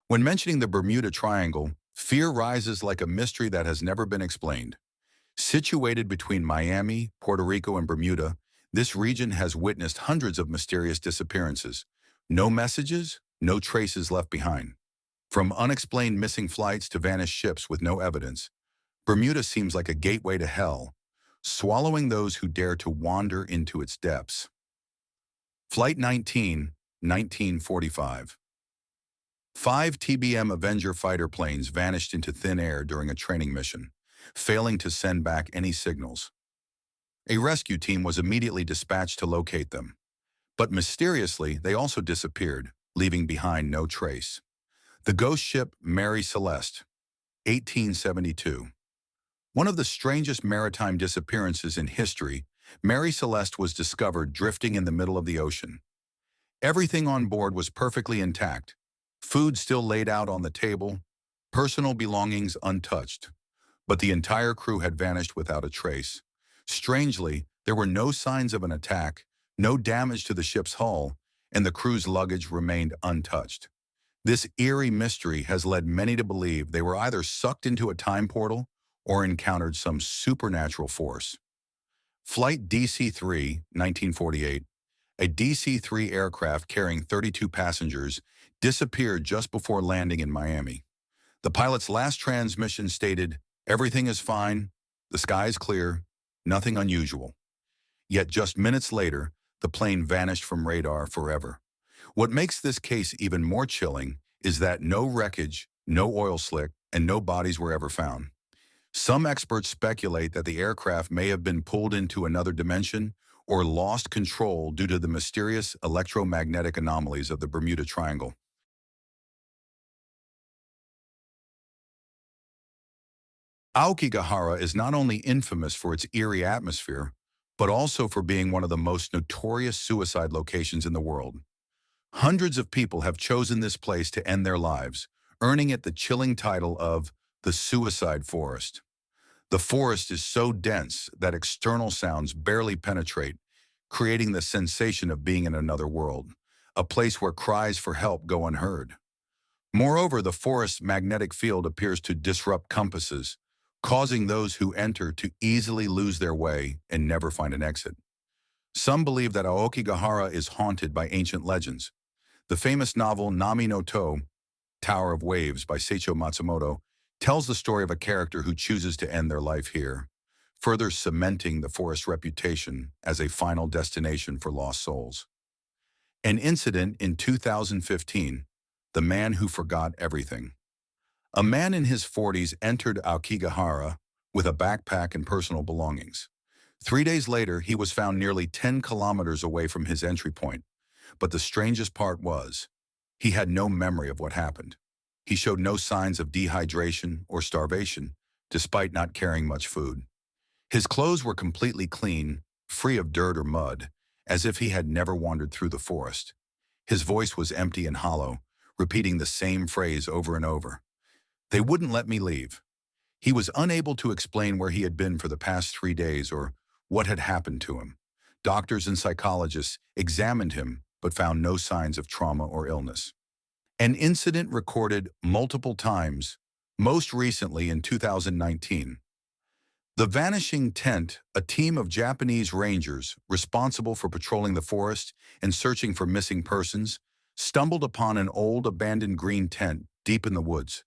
When mentioning the Bermuda Triangle, fear rises like a mystery that has never been explained. Situated between Miami, Puerto Rico, and Bermuda, this region has witnessed hundreds of mysterious disappearances. No messages, no traces left behind. From unexplained missing flights to vanished ships with no evidence, Bermuda seems like a gateway to hell, swallowing those who dare to wander into its depths. Flight 19, 1945. Five TBM Avenger fighter planes vanished into thin air during a training mission, failing to send back any signals. A rescue team was immediately dispatched to locate them, but mysteriously they also disappeared, leaving behind no trace. The ghost ship Mary Celeste, 1872. One of the strangest maritime disappearances in history, Mary Celeste was discovered drifting in the middle of the ocean. Everything on board was perfectly intact, food still laid out on the table, personal belongings untouched. But the entire crew had vanished without a trace. Strangely, there were no signs of an attack, no damage to the ship's hull, and the crew's luggage remained untouched. This eerie mystery has led many to believe they were either sucked into a time portal or encountered some supernatural force. Flight DC-3, 1948, a DC-3 aircraft carrying 32 passengers, disappeared just before landing in Miami. The pilot's last transmission stated, "Everything is fine, the sky is clear, nothing unusual." Yet just minutes later, the plane vanished from radar forever. What makes this case even more chilling is that no wreckage, no oil slick, and no bodies were ever found. Some experts speculate that the aircraft may have been pulled into another dimension or lost control due to the mysterious electromagnetic anomalies of the Bermuda Triangle. Aokigahara is not only infamous for its eerie atmosphere, but also for being one of the most notorious suicide locations in the world. Hundreds of people have chosen this place to end their lives, earning it the chilling title of the Suicide Forest. The forest is so dense that external sounds barely penetrate, creating the sensation of being in another world, a place where cries for help go unheard. Moreover, the forest's magnetic field appears to disrupt compasses, causing those who enter to easily lose their way and never find an exit. Some believe that Aokigahara is haunted by ancient legends. The famous novel Nami no To, Tower of Waves by Seicho Matsumoto, tells the story of a character who chooses to end their life here, further cementing the forest's reputation as a final destination for lost souls. An incident in 2015, the man who forgot everything. A man in his 40s entered Aokigahara with a backpack and personal belongings. 3 days later, he was found nearly 10 kilometers away from his entry point. But the strangest part was, he had no memory of what happened. He showed no signs of dehydration or starvation, despite not carrying much food. His clothes were completely clean, free of dirt or mud, as if he had never wandered through the forest. His voice was empty and hollow, repeating the same phrase over and over. "They wouldn't let me leave." He was unable to explain where he had been for the past 3 days or what had happened to him. Doctors and psychologists examined him but found no signs of trauma or illness. An incident recorded multiple times, most recently in 2019. The Vanishing Tent, a team of Japanese rangers responsible for patrolling the forest and searching for missing persons, stumbled upon an old abandoned green tent deep in the woods.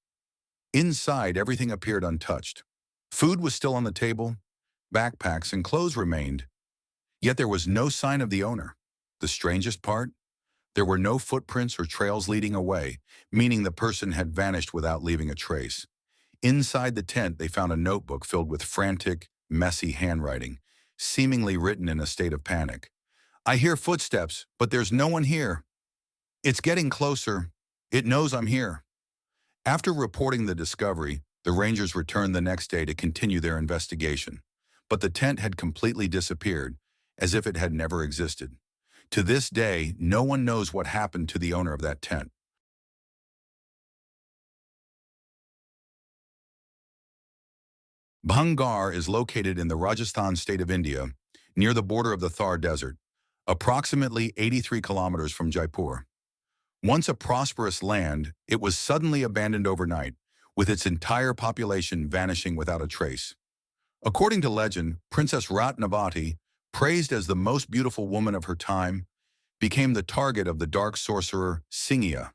Inside, everything appeared untouched. Food was still on the table, backpacks and clothes remained, yet there was no sign of the owner. The strangest part? There were no footprints or trails leading away, meaning the person had vanished without leaving a trace. Inside the tent, they found a notebook filled with frantic, messy handwriting, seemingly written in a state of panic. "I hear footsteps, but there's no one here. It's getting closer. It knows I'm here." After reporting the discovery, the rangers returned the next day to continue their investigation. But the tent had completely disappeared, as if it had never existed. To this day, no one knows what happened to the owner of that tent. Bhangarh is located in the Rajasthan state of India, near the border of the Thar Desert, approximately 83 kilometers from Jaipur. Once a prosperous land, it was suddenly abandoned overnight, with its entire population vanishing without a trace. According to legend, Princess Ratnavati, praised as the most beautiful woman of her time, became the target of the dark sorcerer Singya.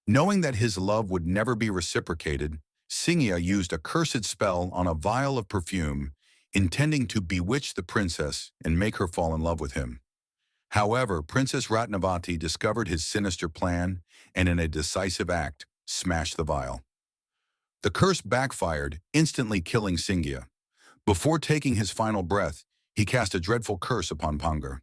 Knowing that his love would never be reciprocated, Singya used a cursed spell on a vial of perfume, intending to bewitch the princess and make her fall in love with him. However, Princess Ratnavati discovered his sinister plan and in a decisive act, smashed the vial. The curse backfired, instantly killing Singya. Before taking his final breath, he cast a dreadful curse upon Bhangarh.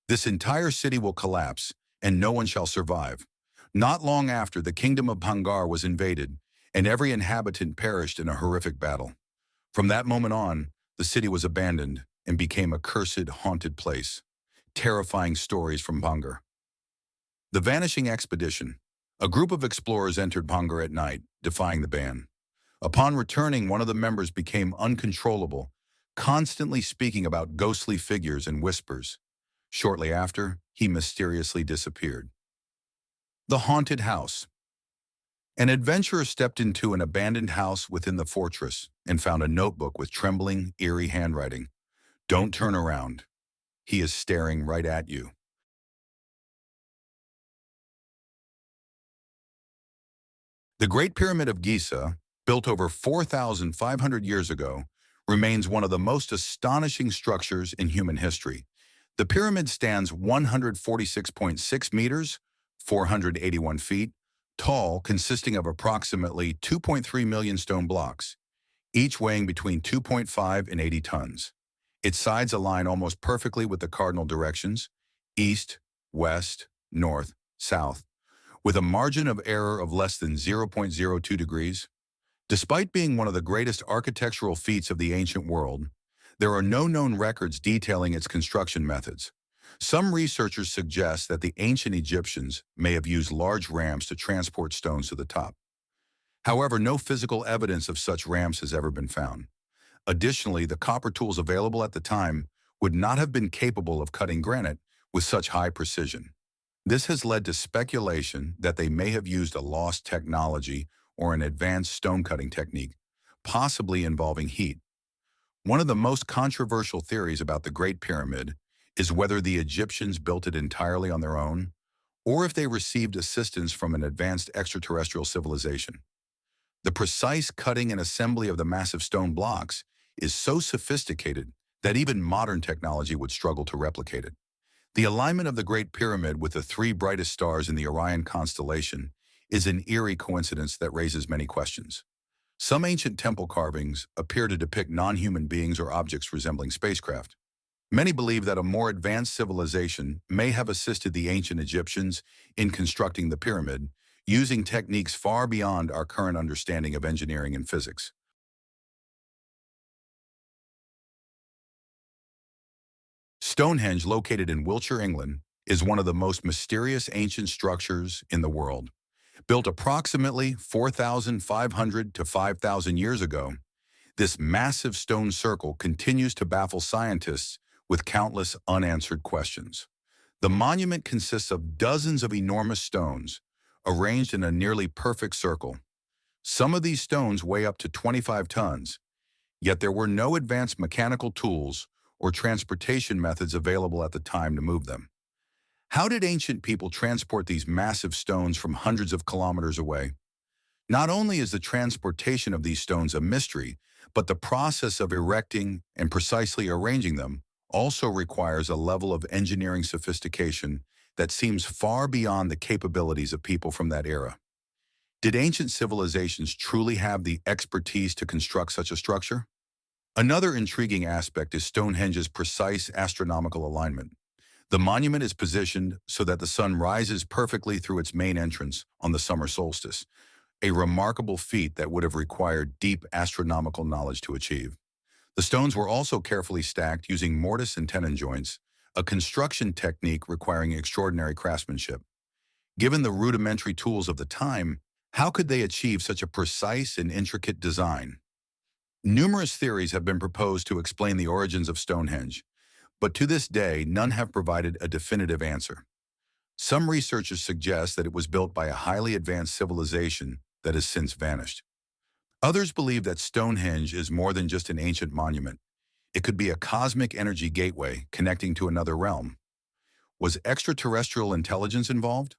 This entire city will collapse, and no one shall survive. Not long after, the kingdom of Bhangarh was invaded, and every inhabitant perished in a horrific battle. From that moment on, the city was abandoned and became a cursed, haunted place. Terrifying stories from Bhangarh. The Vanishing Expedition. A group of explorers entered Bhangarh at night, defying the ban. Upon returning, one of the members became uncontrollable, constantly speaking about ghostly figures and whispers. Shortly after, he mysteriously disappeared. The Haunted House. An adventurer stepped into an abandoned house within the fortress and found a notebook with trembling, eerie handwriting. "Don't turn around. He is staring right at you." The Great Pyramid of Giza, built over 4,500 years ago, remains one of the most astonishing structures in human history. The pyramid stands 146.6 meters, 481 feet, tall, consisting of approximately 2.3 million stone blocks, each weighing between 2.5 and 80 tons. Its sides align almost perfectly with the cardinal directions, east, west, north, south, with a margin of error of less than 0.02 degrees. Despite being one of the greatest architectural feats of the ancient world, there are no known records detailing its construction methods. Some researchers suggest that the ancient Egyptians may have used large ramps to transport stones to the top. However, no physical evidence of such ramps has ever been found. Additionally, the copper tools available at the time would not have been capable of cutting granite with such high precision. This has led to speculation that they may have used a lost technology or an advanced stone-cutting technique, possibly involving heat. One of the most controversial theories about the Great Pyramid is whether the Egyptians built it entirely on their own, or if they received assistance from an advanced extraterrestrial civilization. The precise cutting and assembly of the massive stone blocks is so sophisticated that even modern technology would struggle to replicate it. The alignment of the Great Pyramid with the three brightest stars in the Orion constellation is an eerie coincidence that raises many questions. Some ancient temple carvings appear to depict non-human beings or objects resembling spacecraft. Many believe that a more advanced civilization may have assisted the ancient Egyptians in constructing the pyramid, using techniques far beyond our current understanding of engineering and physics. Stonehenge, located in Wiltshire, England, is one of the most mysterious ancient structures in the world. Built approximately 4,500 to 5,000 years ago, this massive stone circle continues to baffle scientists with countless unanswered questions. The monument consists of dozens of enormous stones, arranged in a nearly perfect circle. Some of these stones weigh up to 25 tons, yet there were no advanced mechanical tools or transportation methods available at the time to move them. How did ancient people transport these massive stones from hundreds of kilometers away? Not only is the transportation of these stones a mystery, but the process of erecting and precisely arranging them also requires a level of engineering sophistication that seems far beyond the capabilities of people from that era. Did ancient civilizations truly have the expertise to construct such a structure? Another intriguing aspect is Stonehenge's precise astronomical alignment. The monument is positioned so that the sun rises perfectly through its main entrance on the summer solstice, a remarkable feat that would have required deep astronomical knowledge to achieve. The stones were also carefully stacked using mortise and tenon joints, a construction technique requiring extraordinary craftsmanship. Given the rudimentary tools of the time, how could they achieve such a precise and intricate design? Numerous theories have been proposed to explain the origins of Stonehenge, but to this day, none have provided a definitive answer. Some researchers suggest that it was built by a highly advanced civilization that has since vanished. Others believe that Stonehenge is more than just an ancient monument. It could be a cosmic energy gateway connecting to another realm. Was extraterrestrial intelligence involved?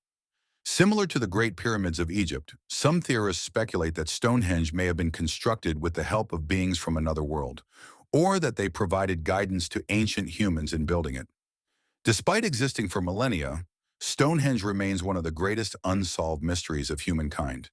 Similar to the Great Pyramids of Egypt, some theorists speculate that Stonehenge may have been constructed with the help of beings from another world, or that they provided guidance to ancient humans in building it. Despite existing for millennia, Stonehenge remains one of the greatest unsolved mysteries of humankind.